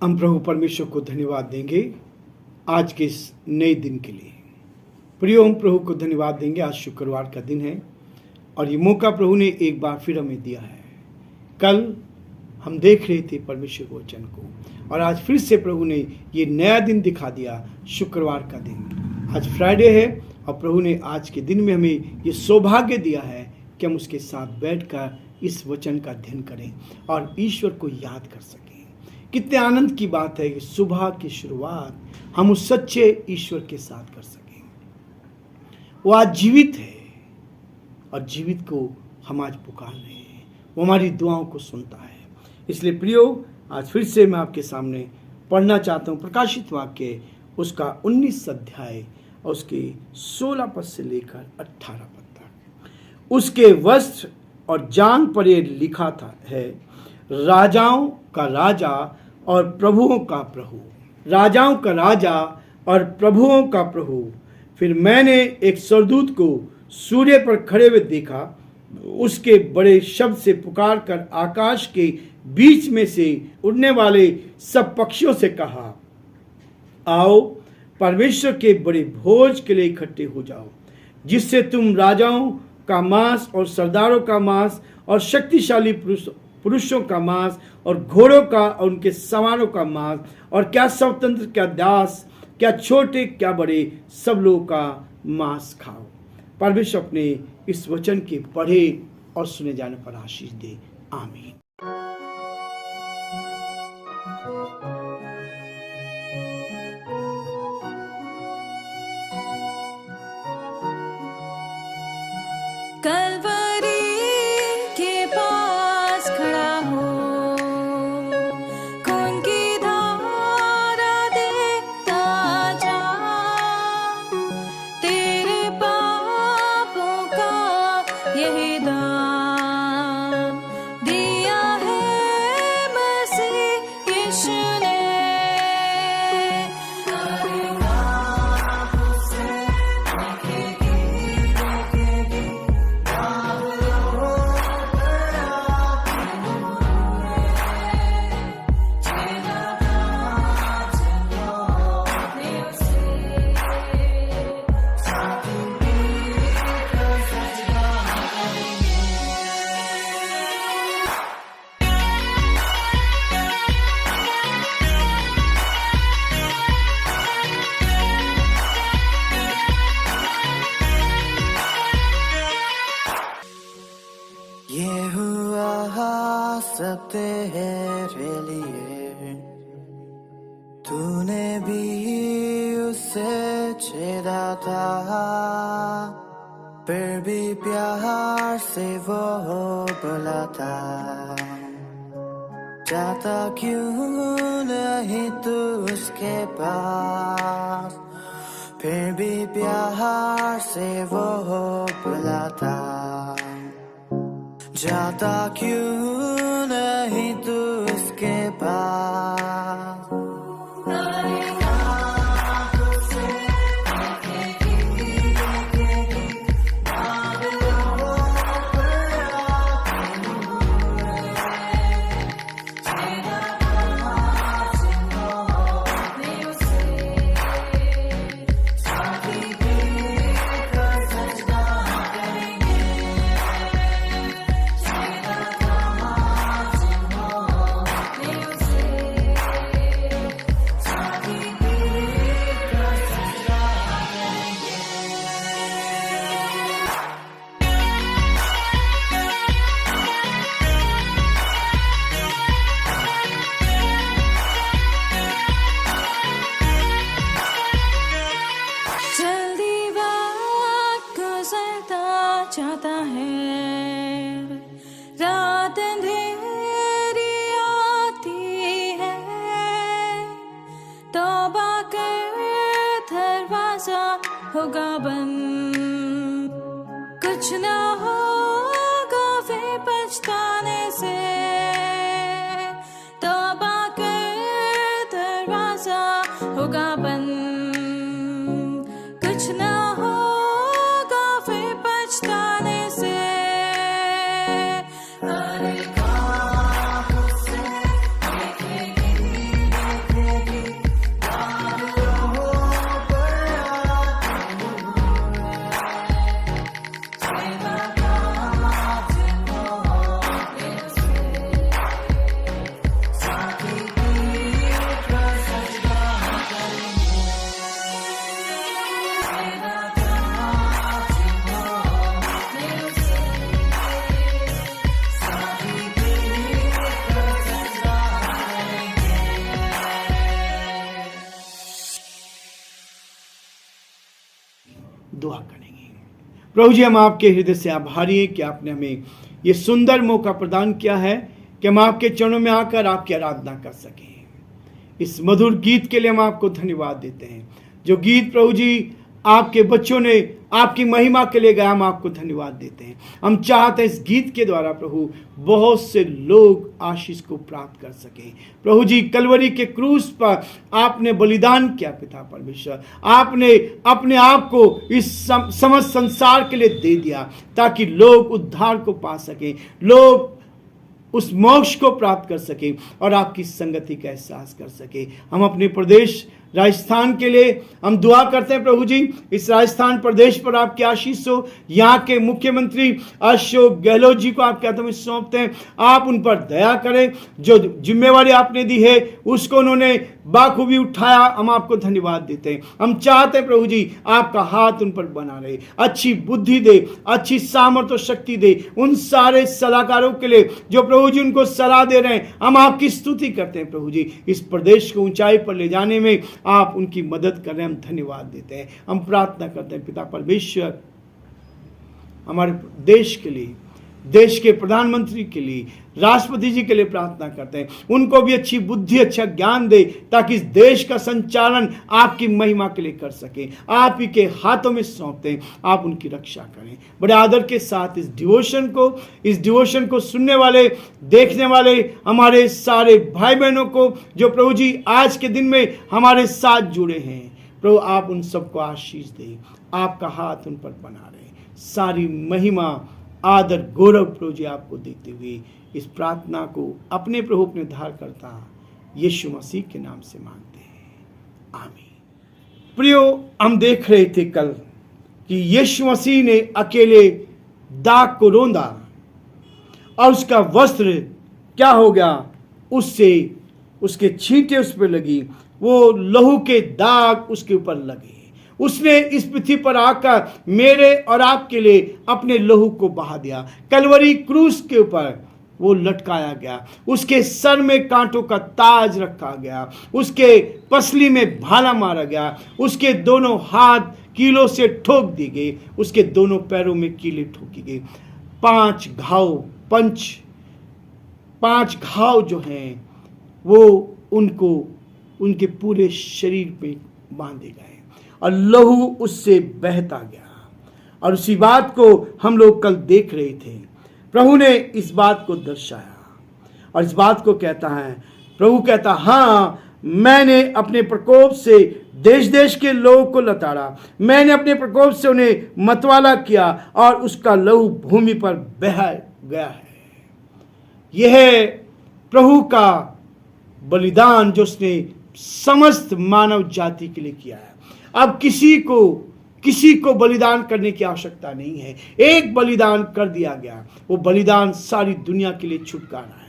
हम प्रभु परमेश्वर को धन्यवाद देंगे आज के इस नए दिन के लिए। प्रियो, हम प्रभु को धन्यवाद देंगे। आज शुक्रवार का दिन है और ये मौका प्रभु ने एक बार फिर हमें दिया है। कल हम देख रहे थे परमेश्वर के वचन को और आज फिर से प्रभु ने ये नया दिन दिखा दिया, शुक्रवार का दिन। आज फ्राइडे है और प्रभु ने आज के दिन में हमें ये सौभाग्य दिया है कि हम उसके साथ बैठकर इस वचन का अध्ययन करें और ईश्वर को याद कर सकें। कितने आनंद की बात है कि सुबह की शुरुआत हम उस सच्चे ईश्वर के साथ कर सकें। वो आज जीवित है और जीवित को हम आज पुकार रहे हैं। वो हमारी दुआओं को सुनता है। इसलिए प्रियो, आज फिर से मैं आपके सामने पढ़ना चाहता हूँ प्रकाशित वाक्य उसका 19 अध्याय और उसके 16 पद से लेकर 18 पद तक। उसके वस्त्र और जांघ पर यह लिखा था है, राजाओं का राजा और प्रभुओं का प्रभु। राजाओं का राजा और प्रभुओं का प्रभु। फिर मैंने एक स्वर्गदूत को सूर्य पर खड़े हुए देखा। उसके बड़े शब्द से पुकार कर आकाश के बीच में से उड़ने वाले सब पक्षियों से कहा, आओ परमेश्वर के बड़े भोज के लिए इकट्ठे हो जाओ, जिससे तुम राजाओं का मांस और सरदारों का मांस और शक्तिशाली पुरुषों का मांस और घोड़ों का और उनके सवारों का मांस और क्या स्वतंत्र, क्या दास, क्या छोटे, क्या बड़े, सब लोगों का मांस खाओ। परमेश्वर अपने इस वचन के पढ़े और सुने जाने पर आशीष दे। आमीन। सब तेरे लिए, तूने भी उसे छेड़ा था, फिर भी प्यार से वो बुलाता। जाता क्यों नहीं तू उसके पास, फिर भी प्यार से वो बुलाता। जाता क्यों नहीं तू उसके पास। जाता है, रात अंधेरी आती है, तौबा कर दरवाजा होगा बंद, कुछ ना होगा वे पछताने से। तौबा कर दरवाजा होगा बंद, कुछ ना दुआ करेंगे। प्रभु जी, हम आपके हृदय से आभारी हैं कि आपने हमें ये सुंदर मौका प्रदान किया है कि हम आपके चरणों में आकर आपकी आराधना कर सकें। इस मधुर गीत के लिए हम आपको धन्यवाद देते हैं। जो गीत प्रभु जी आपके बच्चों ने आपकी महिमा के लिए गाया, हम आपको धन्यवाद देते हैं। हम चाहते हैं इस गीत के द्वारा प्रभु बहुत से लोग आशीष को प्राप्त कर सकें। प्रभु जी, कलवरी के क्रूस पर आपने बलिदान किया पिता परमेश्वर, आपने अपने आप को इस समस्त संसार के लिए दे दिया ताकि लोग उद्धार को पा सकें, लोग उस मोक्ष को प्राप्त कर सके और आपकी संगति का एहसास कर सके। हम अपने प्रदेश राजस्थान के लिए हम दुआ करते हैं प्रभु जी, इस राजस्थान प्रदेश पर आपकी आशीष हो। यहाँ के मुख्यमंत्री अशोक गहलोत जी को आपके हाथों में सौंपते हैं, आप उन पर दया करें। जो जिम्मेवारी आपने दी है उसको उन्होंने बाखूबी उठाया, हम आपको धन्यवाद देते हैं। हम चाहते हैं प्रभु जी आपका हाथ उन पर बना रहे, अच्छी बुद्धि दे, अच्छी सामर्थ्य और शक्ति दे। उन सारे सलाहकारों के लिए जो प्रभु जी उनको सलाह दे रहे हैं, हम आपकी स्तुति करते हैं प्रभु जी। इस प्रदेश को ऊंचाई पर ले जाने में आप उनकी मदद कर रहे हैं, हम धन्यवाद देते हैं। हम प्रार्थना करते हैं पिता परमेश्वर, हमारे देश के लिए, देश के प्रधानमंत्री के लिए, राष्ट्रपति जी के लिए प्रार्थना करते हैं। उनको भी अच्छी बुद्धि, अच्छा ज्ञान दे ताकि इस देश का संचालन आपकी महिमा के लिए कर सके। आप ही के हाथों में सौंपते हैं, आप उनकी रक्षा करें। बड़े आदर के साथ इस डिवोशन को सुनने वाले, देखने वाले हमारे सारे भाई बहनों को जो प्रभु जी आज के दिन में हमारे साथ जुड़े हैं, प्रभु आप उन सबको आशीष दें, आपका हाथ उन पर बना रहे। सारी महिमा, आदर, गौरव प्रभु जी आपको देते हुए इस प्रार्थना को अपने प्रभु अपने धार करता यीशु मसीह के नाम से मांगते हैं, आमीन। प्रियो, हम देख रहे थे कल कि यीशु मसीह ने अकेले दाग को रौंदा और उसका वस्त्र क्या हो गया, उससे उसके छींटे उस पर लगी, वो लहू के दाग उसके ऊपर लगे। उसने इस पृथ्वी पर आकर मेरे और आपके लिए अपने लहू को बहा दिया। कलवरी क्रूस के ऊपर वो लटकाया गया, उसके सर में कांटों का ताज रखा गया, उसके पसली में भाला मारा गया, उसके दोनों हाथ कीलों से ठोक दी गई, उसके दोनों पैरों में कीले ठोकी गई। 5 घाव जो हैं वो उनको उनके पूरे शरीर पे बांधे गए और लहू उससे बहता गया। और उसी बात को हम लोग कल देख रहे थे। प्रभु ने इस बात को दर्शाया और इस बात को कहता है, प्रभु कहता, हाँ, मैंने अपने प्रकोप से देश देश के लोगों को लताड़ा, मैंने अपने प्रकोप से उन्हें मतवाला किया और उसका लहू भूमि पर बह गया है। यह है प्रभु का बलिदान जो उसने समस्त मानव जाति के लिए किया है। अब किसी को बलिदान करने की आवश्यकता नहीं है, एक बलिदान कर दिया गया। वो बलिदान सारी दुनिया के लिए छुटकारा है।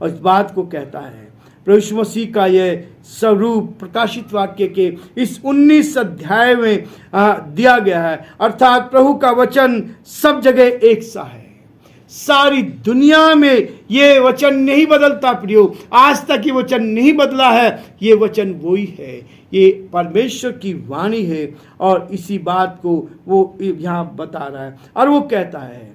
और इस बात को कहता है प्रभु यीशु मसीह का यह स्वरूप प्रकाशित वाक्य के इस 19 अध्याय में दिया गया है। अर्थात प्रभु का वचन सब जगह एक सा है, सारी दुनिया में ये वचन नहीं बदलता प्रियो, आज तक ये वचन नहीं बदला है। ये वचन वही है, ये परमेश्वर की वाणी है और इसी बात को वो यहाँ बता रहा है। और वो कहता है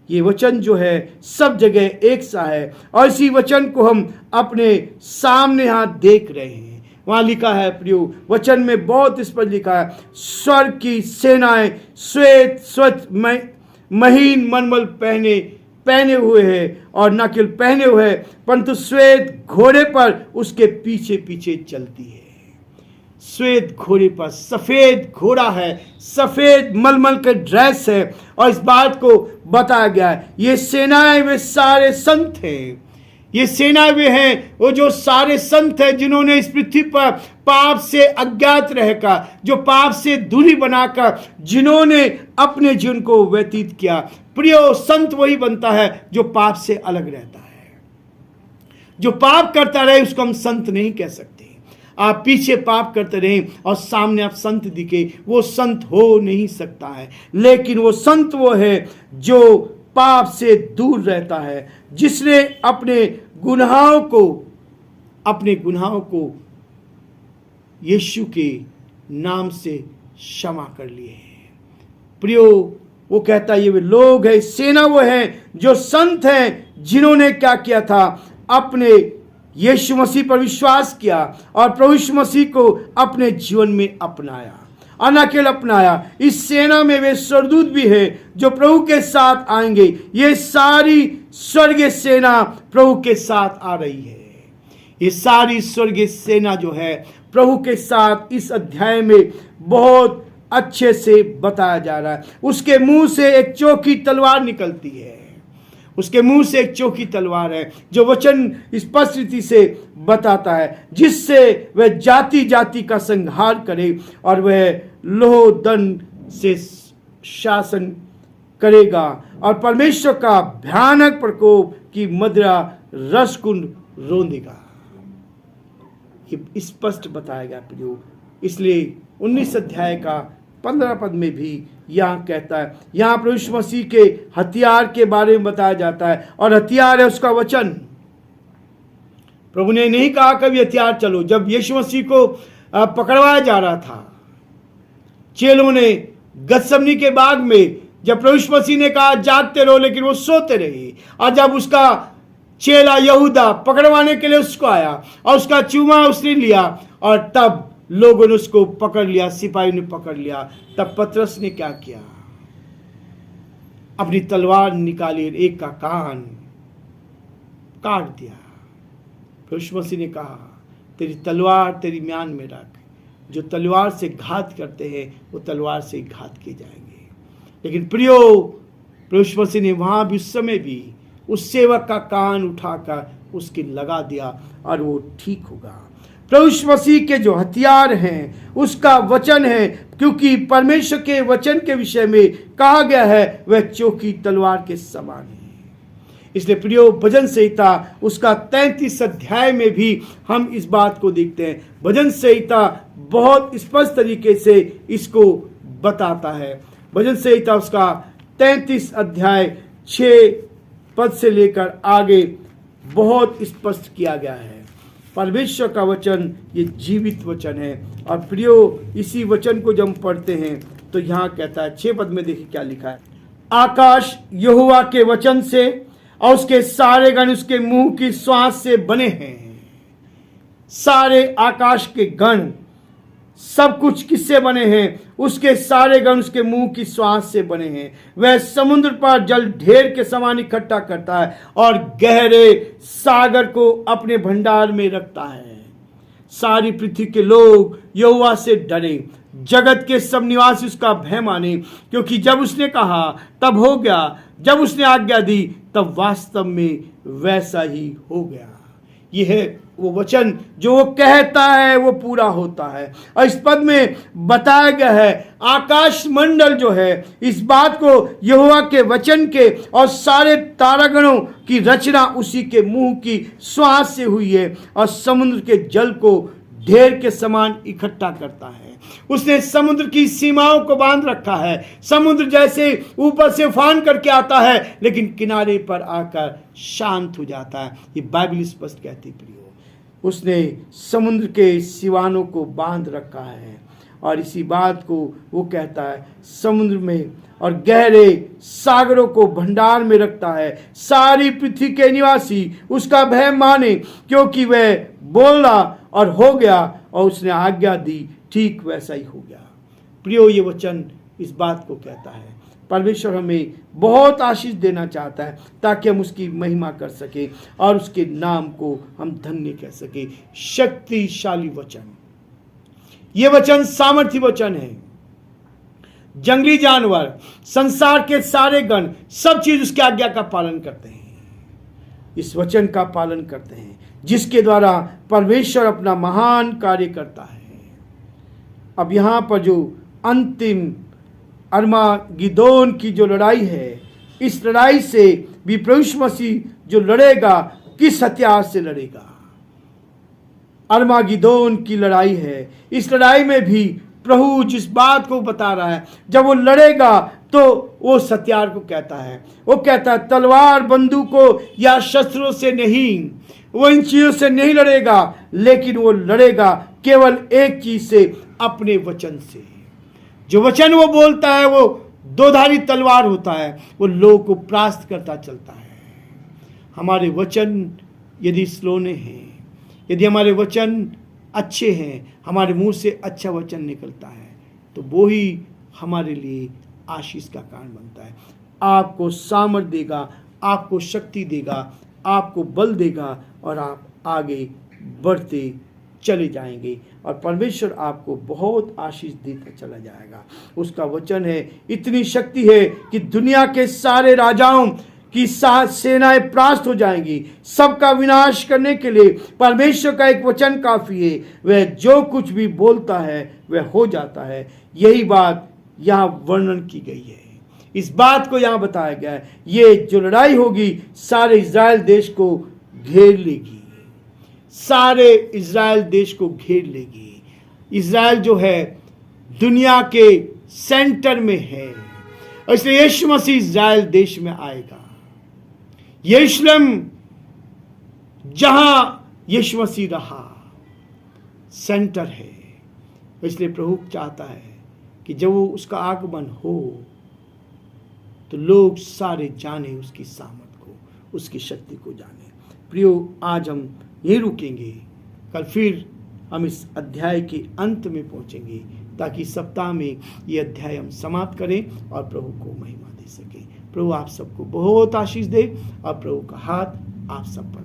ये वचन जो है सब जगह एक सा है और इसी वचन को हम अपने सामने यहाँ देख रहे हैं। वहाँ लिखा है प्रियो, वचन में बहुत इस पर लिखा है, स्वर्ग की सेनाएं श्वेत स्वच्छ महीन मनमल पहने हुए हैं और न केवल पहने हुए हैं परंतु श्वेत घोड़े पर उसके पीछे पीछे चलती है। श्वेत घोड़े पर, सफेद घोड़ा है, सफेद मलमल के ड्रेस है और इस बात को बताया गया है ये सेनाएं वे सारे संत हैं। ये सेना वे हैं, वो जो सारे संत हैं जिन्होंने इस पृथ्वी पर पाप से अज्ञात रहकर, जो पाप से दूरी बनाकर जिन्होंने अपने जीवन को व्यतीत किया। प्रियो, संत वही बनता है जो पाप से अलग रहता है। जो पाप करता रहे उसको हम संत नहीं कह सकते। आप पीछे पाप करते रहें और सामने आप संत दिखे, वो संत हो नहीं सकता है। लेकिन वो संत वो है जो पाप से दूर रहता है, जिसने अपने गुनाहों को यीशु के नाम से क्षमा कर लिए हैं। प्रियो, वो कहता है ये वे लोग हैं, सेना वो है जो संत हैं जिन्होंने क्या किया था, अपने यीशु मसीह पर विश्वास किया और प्रभु यीशु मसीह को अपने जीवन में अपनाया। और न केवल अपनाया, इस सेना में वे स्वर्गदूत भी है जो प्रभु के साथ आएंगे। ये सारी स्वर्गीय सेना प्रभु के साथ आ रही है। ये सारी स्वर्गीय सेना जो है प्रभु के साथ इस अध्याय में बहुत अच्छे से बताया जा रहा है। उसके मुंह से एक चौकी तलवार निकलती है। उसके मुंह से एक चौकी तलवार है जो वचन स्पष्ट रीति से बताता है, जिससे वह जाति जाति का संहार करे और वह लोह दंड से शासन करेगा और परमेश्वर का भयानक प्रकोप की मदिरा रसकुंड रोंदेगा। ये स्पष्ट बताया गया प्रियो। इसलिए 19 अध्याय का 15 पद में भी यहाँ कहता है, यहाँ प्रभु यीशु मसीह के हथियार के बारे में बताया जाता है और हथियार है उसका वचन। प्रभु ने नहीं कहा कभी हथियार चलो। जब यीशु मसीह को पकड़वाया जा रहा था, चेलों ने गतसमनी के बाग में जब प्रभु यीशु मसीह ने कहा जागते रहो, लेकिन वो सोते रहे। और जब उसका चेला यहूदा पकड़वाने के लिए उसको आया और उसका चूमा उसने लिया और तब लोगों ने उसको पकड़ लिया, सिपाही ने पकड़ लिया। तब पतरस ने क्या किया, अपनी तलवार निकाली, एक का कान काट दिया। फिर यीशु मसीह ने कहा तेरी तलवार तेरी म्यान में रख। जो तलवार से घात करते हैं वो तलवार से घात किए जाएंगे। लेकिन प्रियो, प्रभु यीशु मसीह ने वहां भी उस समय भी उस सेवक का कान उठाकर उसके लगा दिया और वो ठीक होगा। प्रभु यीशु मसीह के जो हथियार हैं उसका वचन है, क्योंकि परमेश्वर के वचन के विषय में कहा गया है वह चौकी तलवार के समान है। इसलिए प्रियो, भजन संहिता उसका 33 अध्याय में भी हम इस बात को देखते हैं। भजन संहिता बहुत स्पष्ट तरीके से इसको बताता है। भजन संहिता उसका 33 अध्याय 6 पद से लेकर आगे बहुत स्पष्ट किया गया है। परमेश्वर का वचन ये जीवित वचन है। और प्रियो, इसी वचन को जब हम पढ़ते हैं तो यहाँ कहता है 6 पद में, देखिए क्या लिखा है। आकाश यहोवा के वचन से और उसके सारे गण उसके मुंह की श्वास से बने हैं। सारे आकाश के गण सब कुछ किससे बने हैं? उसके सारे गण उसके मुंह की श्वास से बने हैं। वह समुद्र पर जल ढेर के समान इकट्ठा करता है और गहरे सागर को अपने भंडार में रखता है। सारी पृथ्वी के लोग यहोवा से डरे, जगत के सब निवासी उसका भय माने, क्योंकि जब उसने कहा तब हो गया, जब उसने आज्ञा दी तब वास्तव में वैसा ही हो गया। यह है वो वचन जो वो कहता है वो पूरा होता है। और इस पद में बताया गया है आकाश मंडल जो है इस बात को यहोवा के वचन के और सारे तारागणों की रचना उसी के मुंह की श्वास से हुई है और समुद्र के जल को ढेर के समान इकट्ठा करता है। उसने समुद्र की सीमाओं को बांध रखा है। समुद्र जैसे ऊपर से उफान करके आता है लेकिन किनारे पर आकर शांत हो जाता है। ये बाइबल स्पष्ट कहती प्रियो, उसने समुद्र के सिवानों को बांध रखा है। और इसी बात को वो कहता है समुद्र में और गहरे सागरों को भंडार में रखता है। सारी पृथ्वी के निवासी उसका भय माने, क्योंकि वह बोला और हो गया और उसने आज्ञा दी, ठीक वैसा ही हो गया। प्रियो, ये वचन इस बात को कहता है। परमेश्वर हमें बहुत आशीष देना चाहता है ताकि हम उसकी महिमा कर सके और उसके नाम को हम धन्य कह सके। शक्तिशाली वचन, ये वचन सामर्थी वचन है। जंगली जानवर, संसार के सारे गण, सब चीज उसकी आज्ञा का पालन करते हैं, इस वचन का पालन करते हैं जिसके द्वारा परमेश्वर अपना महान कार्य करता है। अब यहाँ पर जो अंतिम अर्मागिदोन की जो लड़ाई है, इस लड़ाई से भी प्रभु यीशु मसीह जो लड़ेगा, किस हथियार से लड़ेगा? अर्मागिदोन की लड़ाई है। इस लड़ाई में भी प्रभु जिस बात को बता रहा है, जब वो लड़ेगा तो वो हथियार को कहता है, वो कहता है तलवार बंदूकों या शस्त्रों से नहीं, वो इन चीजों से नहीं लड़ेगा, लेकिन वो लड़ेगा केवल एक चीज से, अपने वचन से। जो वचन वो बोलता है वो दोधारी तलवार होता है, वो लोगों को परास्त करता चलता है। हमारे वचन यदि स्लोने हैं, यदि हमारे वचन अच्छे हैं, हमारे मुंह से अच्छा वचन निकलता है, तो वो ही हमारे लिए आशीष का कारण बनता है। आपको सामर्थ देगा, आपको शक्ति देगा, आपको बल देगा और आप आगे बढ़ते चले जाएंगे और परमेश्वर आपको बहुत आशीष देता चला जाएगा। उसका वचन है, इतनी शक्ति है कि दुनिया के सारे राजाओं की सेनाएं परास्त हो जाएंगी। सबका विनाश करने के लिए परमेश्वर का एक वचन काफी है। वह जो कुछ भी बोलता है वह हो जाता है। यही बात यहाँ वर्णन की गई है। इस बात को यहाँ बताया गया है, ये जो लड़ाई होगी सारे इज़राइल देश को घेर लेगी, सारे इज़राइल देश को घेर लेगी। इज़राइल जो है दुनिया के सेंटर में है, इसलिए यीशु मसीह इज़राइल देश में आएगा। यरूशलेम जहां यीशु मसीह रहा सेंटर है, इसलिए प्रभु चाहता है कि जब वो उसका आगमन हो तो लोग सारे जाने उसकी सामर्थ को, उसकी शक्ति को जाने। प्रियो, आज हम यहीं रुकेंगे, कल फिर हम इस अध्याय के अंत में पहुंचेंगे ताकि सप्ताह में ये अध्याय हम समाप्त करें और प्रभु को महिमा दे सकें। प्रभु आप सबको बहुत आशीष दे और प्रभु का हाथ आप सब पर